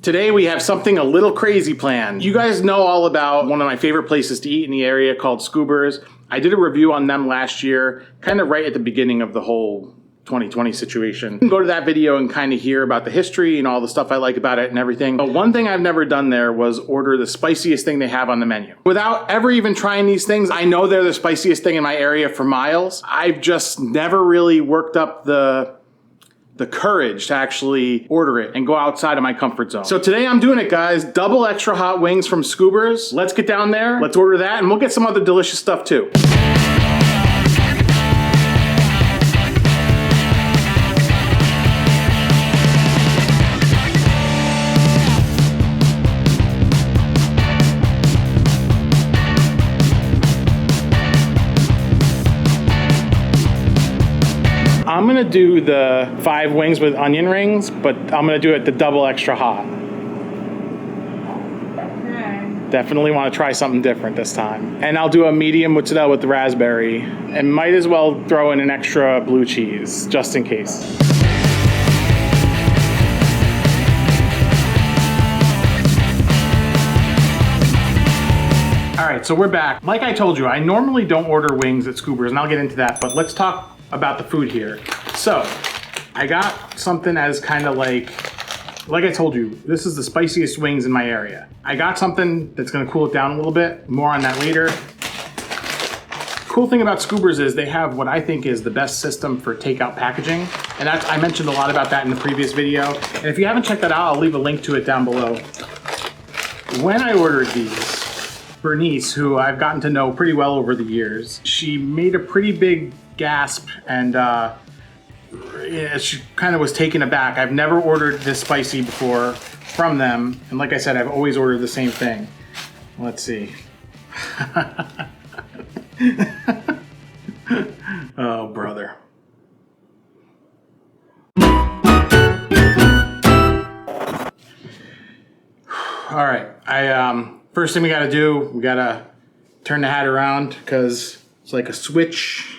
Today we have something a little crazy planned. You guys know all about one of my favorite places to eat in the area called Scubbers. I did a review on them last year, kind of right at the beginning of the whole 2020 situation. You can go to that video and kind of hear about the history and all the stuff I like about it and everything. But one thing I've never done there was order the spiciest thing they have on the menu. Without ever even trying these things, I know they're the spiciest thing in my area for miles. I've just never really worked up the courage to actually order it and go outside of my comfort zone. So today I'm doing it, guys. Double extra hot wings from Scubbers. Let's get down there, let's order that, and we'll get some other delicious stuff too. I'm gonna do the 5 wings with onion rings, but I'm gonna do it the double extra hot. Okay. Definitely wanna try something different this time. And I'll do a medium mozzarella with the raspberry, and might as well throw in an extra blue cheese, just in case. All right, so we're back. Like I told you, I normally don't order wings at Scubbers, and I'll get into that, but let's talk about the food here. So I got something as kind of like I told you, this is the spiciest wings in my area. I got something that's gonna cool it down a little bit. More on that later. Cool thing about Scubbers is they have what I think is the best system for takeout packaging. And I mentioned a lot about that in the previous video. And if you haven't checked that out, I'll leave a link to it down below. When I ordered these, Bernice, who I've gotten to know pretty well over the years, she made a pretty big gasp and she kind of was taken aback. I've never ordered this spicy before from them, and like I said, I've always ordered the same thing. Let's see. Oh, brother. All right, first thing we gotta do, we gotta turn the hat around because it's like a switch.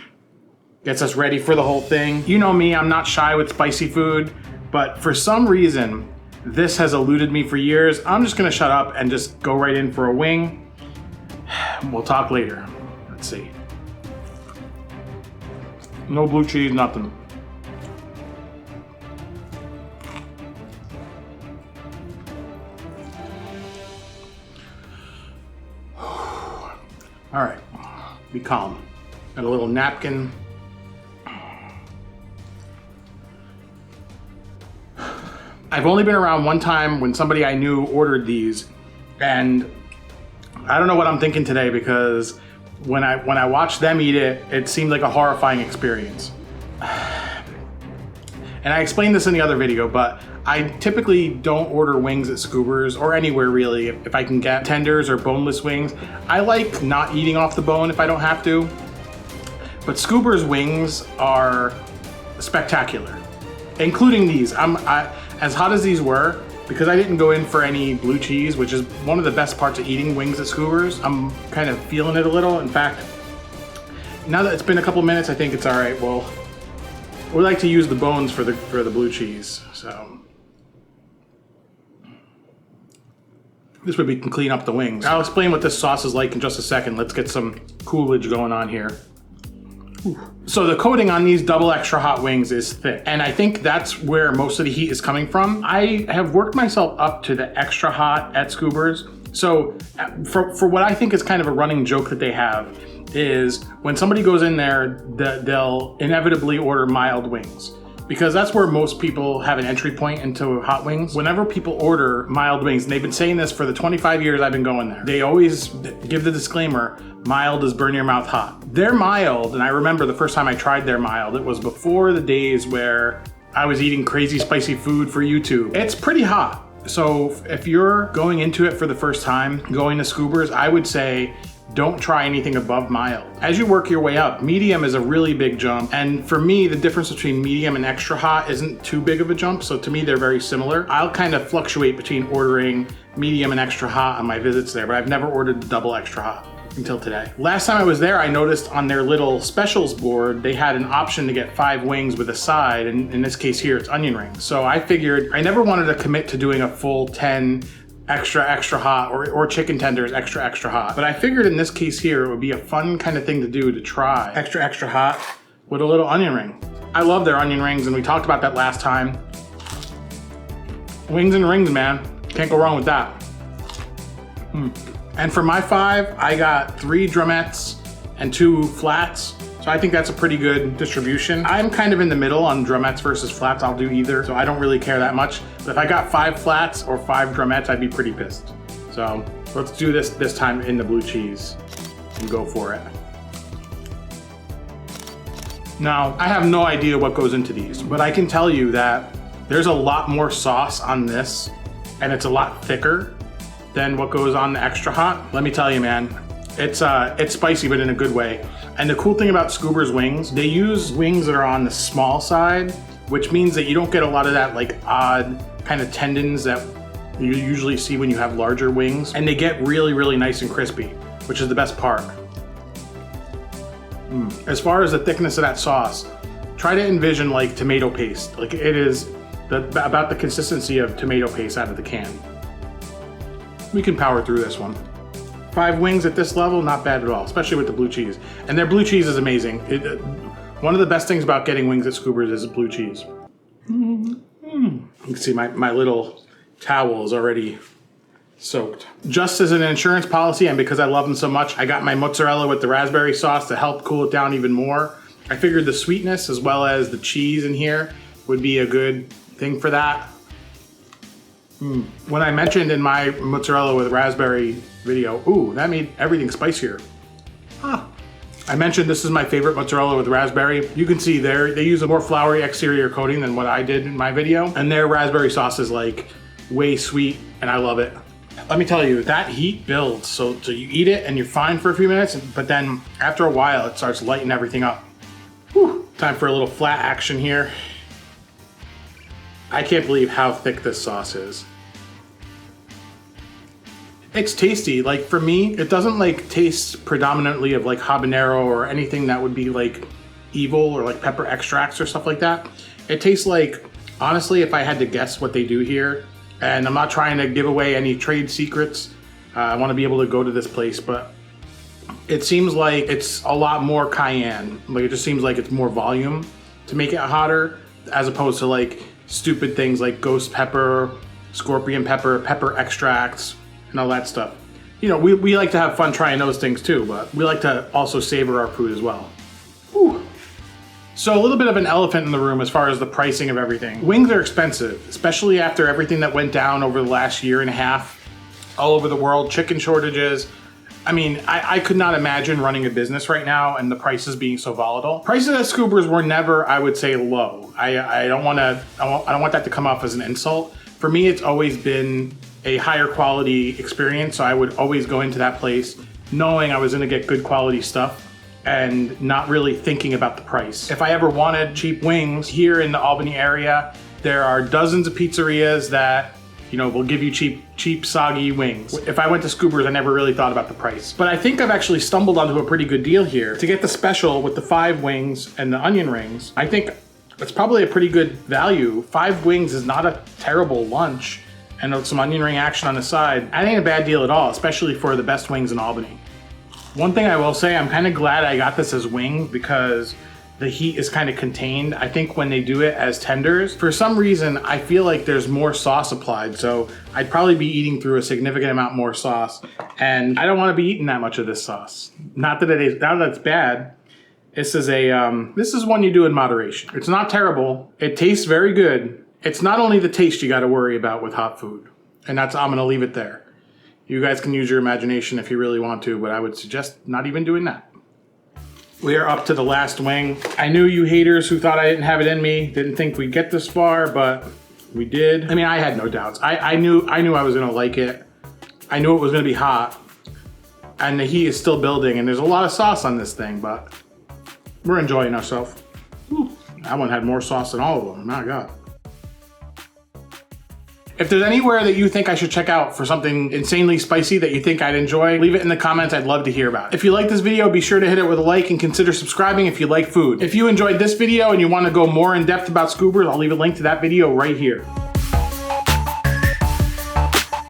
Gets us ready for the whole thing. You know me, I'm not shy with spicy food, but for some reason, this has eluded me for years. I'm just gonna shut up and just go right in for a wing. We'll talk later. Let's see. No blue cheese, nothing. All right, be calm. Got a little napkin. I've only been around one time when somebody I knew ordered these, and I don't know what I'm thinking today because when I watched them eat it, it seemed like a horrifying experience. And I explained this in the other video, but I typically don't order wings at Scubbers or anywhere really if I can get tenders or boneless wings. I like not eating off the bone if I don't have to, but Scubbers wings are spectacular, including these. As hot as these were, because I didn't go in for any blue cheese, which is one of the best parts of eating wings at Scubbers, I'm kind of feeling it a little. In fact, now that it's been a couple minutes, I think it's all right. Well, we like to use the bones for the blue cheese, so. This way we can clean up the wings. I'll explain what this sauce is like in just a second. Let's get some Coolidge going on here. So the coating on these double extra hot wings is thick, and I think that's where most of the heat is coming from. I have worked myself up to the extra hot at Scubbers. So for what I think is kind of a running joke that they have is when somebody goes in there, they'll inevitably order mild wings, because that's where most people have an entry point into hot wings. Whenever people order mild wings, and they've been saying this for the 25 years I've been going there, they always give the disclaimer, mild is burn your mouth hot. They're mild, and I remember the first time I tried their mild, it was before the days where I was eating crazy spicy food for YouTube. It's pretty hot. So if you're going into it for the first time, going to Scubbers, I would say don't try anything above mild. As you work your way up, medium is a really big jump. And for me, the difference between medium and extra hot isn't too big of a jump. So to me, they're very similar. I'll kind of fluctuate between ordering medium and extra hot on my visits there, but I've never ordered the double extra hot. until today. Last time I was there, I noticed on their little specials board, they had an option to get 5 wings with a side, and in this case here, it's onion rings. So I figured, I never wanted to commit to doing a full 10 extra hot or chicken tenders extra hot. But I figured in this case here, it would be a fun kind of thing to do to try extra hot with a little onion ring. I love their onion rings, and we talked about that last time. Wings and rings, man. Can't go wrong with that. And for my 5, I got 3 drumettes and 2 flats. So I think that's a pretty good distribution. I'm kind of in the middle on drumettes versus flats. I'll do either, so I don't really care that much. But if I got 5 flats or 5 drumettes, I'd be pretty pissed. So let's do this time in the blue cheese and go for it. Now, I have no idea what goes into these, but I can tell you that there's a lot more sauce on this, and it's a lot thicker than what goes on the extra hot. Let me tell you, man, it's spicy, but in a good way. And the cool thing about Scubbers wings, they use wings that are on the small side, which means that you don't get a lot of that like odd kind of tendons that you usually see when you have larger wings. And they get really nice and crispy, which is the best part. As far as the thickness of that sauce, try to envision like tomato paste. Like it is about the consistency of tomato paste out of the can. We can power through this one. 5 wings at this level, not bad at all, especially with the blue cheese. And their blue cheese is amazing. One of the best things about getting wings at Scubbers is blue cheese. You can see my little towel is already soaked. Just as an insurance policy, and because I love them so much, I got my mozzarella with the raspberry sauce to help cool it down even more. I figured the sweetness as well as the cheese in here would be a good thing for that. When I mentioned in my mozzarella with raspberry video, ooh, that made everything spicier. I mentioned this is my favorite mozzarella with raspberry. You can see there, they use a more floury exterior coating than what I did in my video. And their raspberry sauce is like way sweet, and I love it. Let me tell you, that heat builds. So you eat it and you're fine for a few minutes, but then after a while, it starts lighting everything up. Whew. Time for a little flat action here. I can't believe how thick this sauce is. It's tasty. Like for me, it doesn't like taste predominantly of like habanero or anything that would be like evil or like pepper extracts or stuff like that. It tastes like, honestly, if I had to guess what they do here, and I'm not trying to give away any trade secrets, I want to be able to go to this place, but it seems like it's a lot more cayenne. Like it just seems like it's more volume to make it hotter, as opposed to like stupid things like ghost pepper, scorpion pepper, pepper extracts, and all that stuff. You know, we like to have fun trying those things too, but we like to also savor our food as well. Whew. So a little bit of an elephant in the room as far as the pricing of everything. Wings are expensive, especially after everything that went down over the last year and a half all over the world, chicken shortages. I mean, I could not imagine running a business right now and the prices being so volatile. Prices at Scubbers were never, I would say, low. I don't want that to come off as an insult. For me, it's always been a higher quality experience, so I would always go into that place knowing I was gonna get good quality stuff and not really thinking about the price. If I ever wanted cheap wings here in the Albany area, there are dozens of pizzerias that, you know, will give you cheap soggy wings. If I went to Scubbers, I never really thought about the price. But I think I've actually stumbled onto a pretty good deal here. To get the special with the 5 wings and the onion rings, I think it's probably a pretty good value. 5 wings is not a terrible lunch, and some onion ring action on the side. That ain't a bad deal at all, especially for the best wings in Albany. One thing I will say, I'm kind of glad I got this as wings because the heat is kind of contained. I think when they do it as tenders, for some reason, I feel like there's more sauce applied. So I'd probably be eating through a significant amount more sauce. And I don't want to be eating that much of this sauce. Not that it's bad. This is one you do in moderation. It's not terrible. It tastes very good. It's not only the taste you got to worry about with hot food. And I'm going to leave it there. You guys can use your imagination if you really want to, but I would suggest not even doing that. We are up to the last wing. I knew you haters who thought I didn't have it in me, didn't think we'd get this far, but we did. I mean, I had no doubts. I knew I was gonna like it. I knew it was gonna be hot, and the heat is still building, and there's a lot of sauce on this thing, but we're enjoying ourselves. That one had more sauce than all of them, my God. If there's anywhere that you think I should check out for something insanely spicy that you think I'd enjoy, leave it in the comments. I'd love to hear about it. If you like this video, be sure to hit it with a like and consider subscribing if you like food. If you enjoyed this video and you want to go more in depth about Scubbers, I'll leave a link to that video right here.